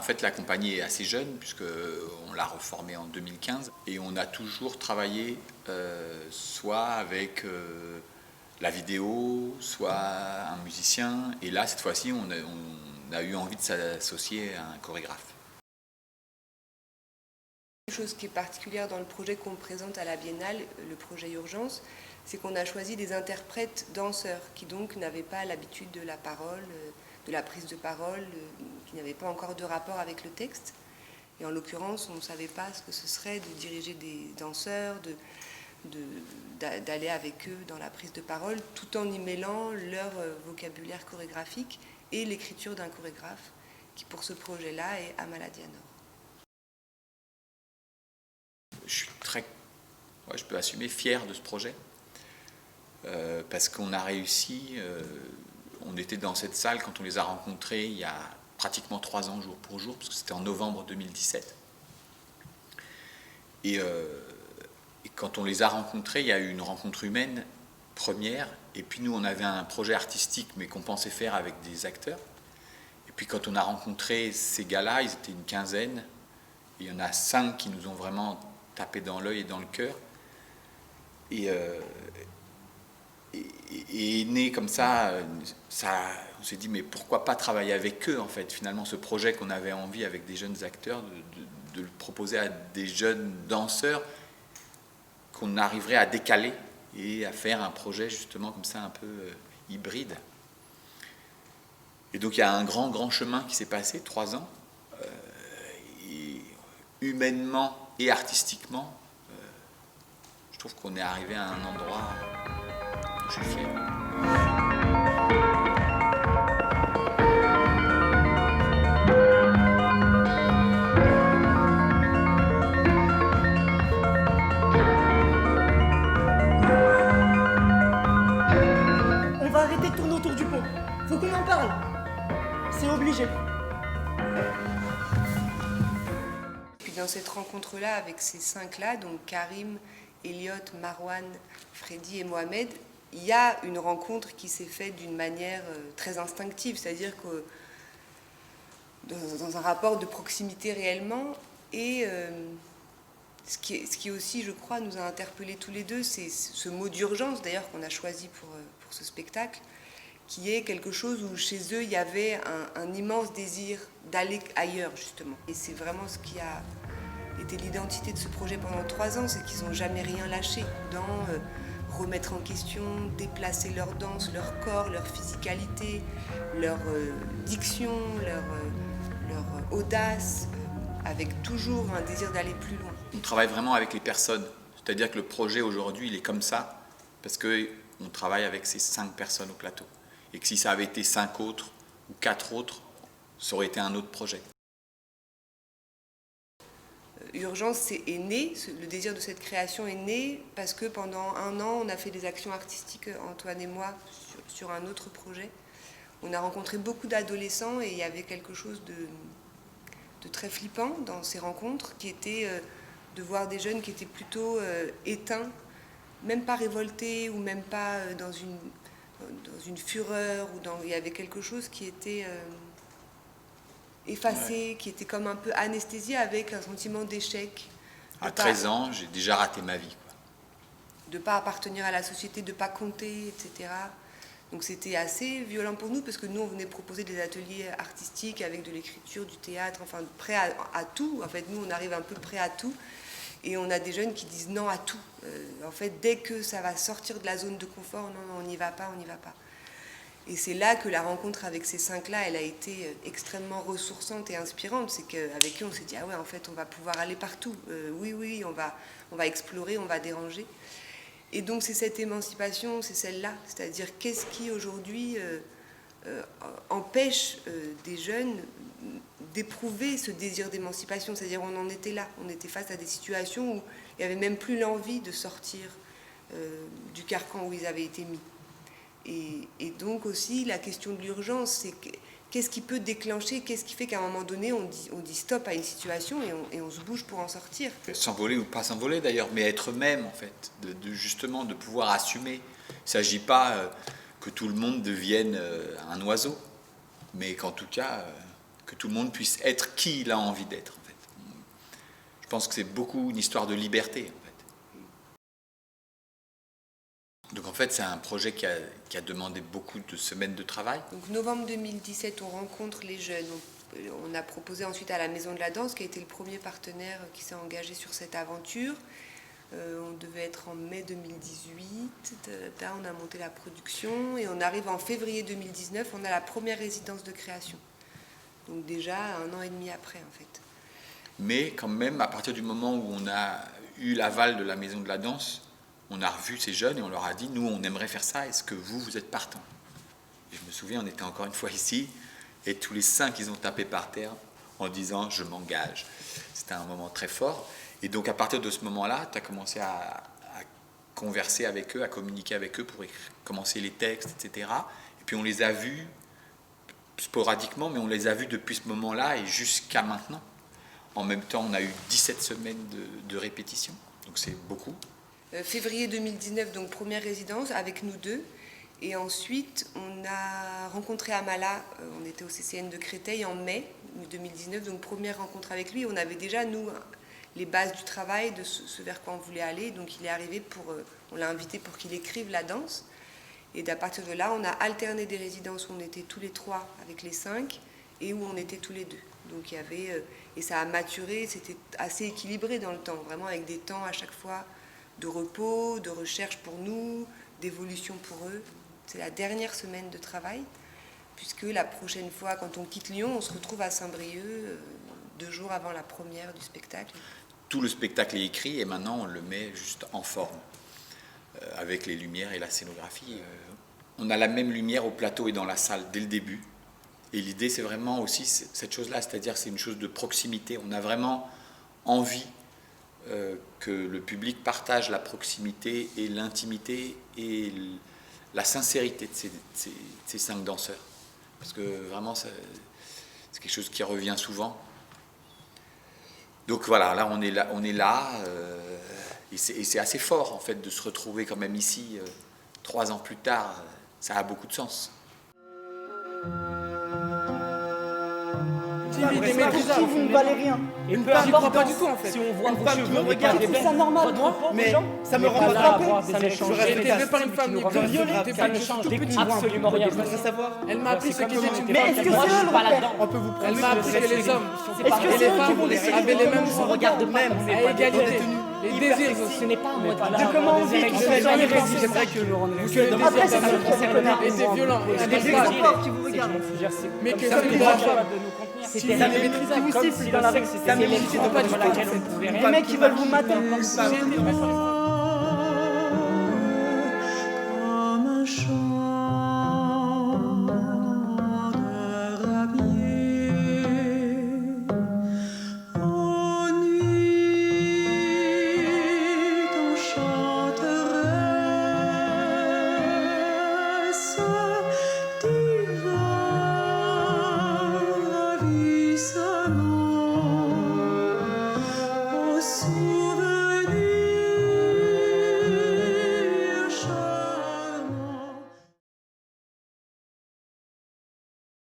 En fait, la compagnie est assez jeune puisqu'on l'a reformée en 2015 et on a toujours travaillé soit avec la vidéo, soit un musicien. Et là, cette fois-ci, on a eu envie de s'associer à un chorégraphe. Une chose qui est particulière dans le projet qu'on présente à la Biennale, le projet Urgence, c'est qu'on a choisi des interprètes danseurs qui donc n'avaient pas l'habitude de la parole, de la prise de parole, qui n'avaient pas encore de rapport avec le texte. Et en l'occurrence, on ne savait pas ce que ce serait de diriger des danseurs, d'aller avec eux dans la prise de parole, tout en y mêlant leur vocabulaire chorégraphique et l'écriture d'un chorégraphe, qui pour ce projet-là est Amala Dianor. Je suis je peux assumer, fier de ce projet parce qu'on a réussi. On était dans cette salle quand on les a rencontrés il y a pratiquement 3 ans jour pour jour, parce que c'était en novembre 2017. Et quand on les a rencontrés, il y a eu une rencontre humaine première, et puis nous on avait un projet artistique mais qu'on pensait faire avec des acteurs. Et puis quand on a rencontré ces gars-là, ils étaient une quinzaine, et il y en a 5 qui nous ont vraiment tapé dans l'œil et dans le cœur. Et né comme ça, on s'est dit mais pourquoi pas travailler avec eux en fait. Finalement, ce projet qu'on avait envie avec des jeunes acteurs, de le proposer à des jeunes danseurs qu'on arriverait à décaler et à faire un projet justement comme ça un peu hybride. Et donc il y a un grand chemin qui s'est passé, 3 ans, et humainement et artistiquement, je trouve qu'on est arrivé à un endroit où je suis fier. On va arrêter de tourner autour du pot. Faut qu'on en parle. C'est obligé. Puis dans cette rencontre-là, avec ces 5-là, donc Karim, Elliot, Marwan, Freddy et Mohamed, il y a une rencontre qui s'est faite d'une manière très instinctive, c'est-à-dire que dans un rapport de proximité réellement. Et ce qui aussi, je crois, nous a interpellés tous les deux, c'est ce mot d'urgence, d'ailleurs, qu'on a choisi pour ce spectacle, qui est quelque chose où chez eux, il y avait un immense désir d'aller ailleurs, justement. Et c'est vraiment ce qui a été l'identité de ce projet pendant 3 ans, c'est qu'ils n'ont jamais rien lâché dans remettre en question, déplacer leur danse, leur corps, leur physicalité, leur diction, leur audace, avec toujours un désir d'aller plus loin. On travaille vraiment avec les personnes, c'est-à-dire que le projet aujourd'hui, il est comme ça, parce qu'on travaille avec ces 5 personnes au plateau. Et que si ça avait été 5 autres ou 4 autres, ça aurait été un autre projet. Urgence est né, le désir de cette création est né parce que pendant 1 an, on a fait des actions artistiques, Antoine et moi, sur un autre projet. On a rencontré beaucoup d'adolescents et il y avait quelque chose de très flippant dans ces rencontres, qui était de voir des jeunes qui étaient plutôt éteints, même pas révoltés ou même pas dans une fureur, il y avait quelque chose qui était effacé, ouais, qui était comme un peu anesthésié, avec un sentiment d'échec. À 13 ans, j'ai déjà raté ma vie, quoi. De ne pas appartenir à la société, de ne pas compter, etc. Donc c'était assez violent pour nous, parce que nous, on venait proposer des ateliers artistiques avec de l'écriture, du théâtre, enfin prêt à tout. En fait, nous, on arrive un peu prêt à tout. Et on a des jeunes qui disent non à tout. En fait, dès que ça va sortir de la zone de confort, non, on n'y va pas, on n'y va pas. Et c'est là que la rencontre avec ces 5-là, elle a été extrêmement ressourçante et inspirante. C'est qu'avec eux, on s'est dit, ah ouais, en fait, on va pouvoir aller partout. Oui, on va explorer, on va déranger. Et donc, c'est cette émancipation, c'est celle-là. C'est-à-dire, qu'est-ce qui, aujourd'hui, empêche des jeunes d'éprouver ce désir d'émancipation. C'est-à-dire, on en était là. On était face à des situations où il n'y avait même plus l'envie de sortir du carcan où ils avaient été mis. Et donc aussi, la question de l'urgence, c'est qu'est-ce qui peut déclencher, qu'est-ce qui fait qu'à un moment donné, on dit stop à une situation et on se bouge pour en sortir. S'envoler ou pas s'envoler d'ailleurs, mais être même, en fait, justement de pouvoir assumer. Il ne s'agit pas que tout le monde devienne un oiseau, mais qu'en tout cas, que tout le monde puisse être qui il a envie d'être, en fait. Je pense que c'est beaucoup une histoire de liberté, en fait. Donc en fait, c'est un projet qui a demandé beaucoup de semaines de travail. Donc novembre 2017, on rencontre les jeunes. On a proposé ensuite à la Maison de la Danse, qui a été le premier partenaire qui s'est engagé sur cette aventure. On devait être en mai 2018. Là, on a monté la production et on arrive en février 2019. On a la première résidence de création. Donc déjà 1 an et demi après, en fait. Mais quand même, à partir du moment où on a eu l'aval de la Maison de la Danse, on a revu ces jeunes et on leur a dit, nous, on aimerait faire ça, est-ce que vous êtes partants? Et je me souviens, on était encore une fois ici, et tous les 5, ils ont tapé par terre en disant, je m'engage. C'était un moment très fort. Et donc, à partir de ce moment-là, tu as commencé à converser avec eux, à communiquer avec eux pour commencer les textes, etc. Et puis, on les a vus sporadiquement, mais on les a vus depuis ce moment-là et jusqu'à maintenant. En même temps, on a eu 17 semaines de répétition, donc c'est beaucoup. Février 2019, donc première résidence avec nous deux. Et ensuite, on a rencontré Amala, on était au CCN de Créteil en mai 2019, donc première rencontre avec lui. On avait déjà, nous, les bases du travail, de ce vers quoi on voulait aller. Donc il est arrivé on l'a invité pour qu'il écrive la danse. Et à partir de là, on a alterné des résidences où on était tous les 3 avec les 5 et où on était tous les 2. Donc il y avait, et ça a maturé, c'était assez équilibré dans le temps, vraiment avec des temps à chaque fois de repos, de recherche pour nous, d'évolution pour eux. C'est la dernière semaine de travail, puisque la prochaine fois, quand on quitte Lyon, on se retrouve à Saint-Brieuc 2 jours avant la première du spectacle. Tout le spectacle est écrit et maintenant on le met juste en forme, avec les lumières et la scénographie. On a la même lumière au plateau et dans la salle dès le début. Et l'idée, c'est vraiment aussi cette chose-là, c'est-à-dire c'est une chose de proximité. On a vraiment envie que le public partage la proximité et l'intimité et la sincérité de ces 5 danseurs. Parce que vraiment, c'est quelque chose qui revient souvent. Donc voilà, là on est là et c'est assez fort en fait de se retrouver quand même ici 3 ans plus tard. Ça a beaucoup de sens. Vous ne valez rien. Et peu importe pas du tout en fait. Si on voit vos cheveux, regardez bien. C'est ça normal. Mais ça me rend pas frappé. Ça ne change rien. J'étais élevé par une femme libre. Ça ne change absolument rien. Je voudrais savoir. Elle m'a appris ce qu'ils étaient. Mais est-ce que c'est un repère? On peut vous prouver. Elle m'a appris que les hommes et les femmes avaient les mêmes on regarde même à égalité. Les désirs, ce n'est pas un mot de comment on dit qu'ils sont irrésistibles. J'aimerais que Laurent Après, c'est ce qui était violent. des exemples qui vous regardent. Mais que ça ne doit pas. C'était maîtrisable, comme si dans la règle, c'était pas du tout. Les mecs qui veulent vous mater.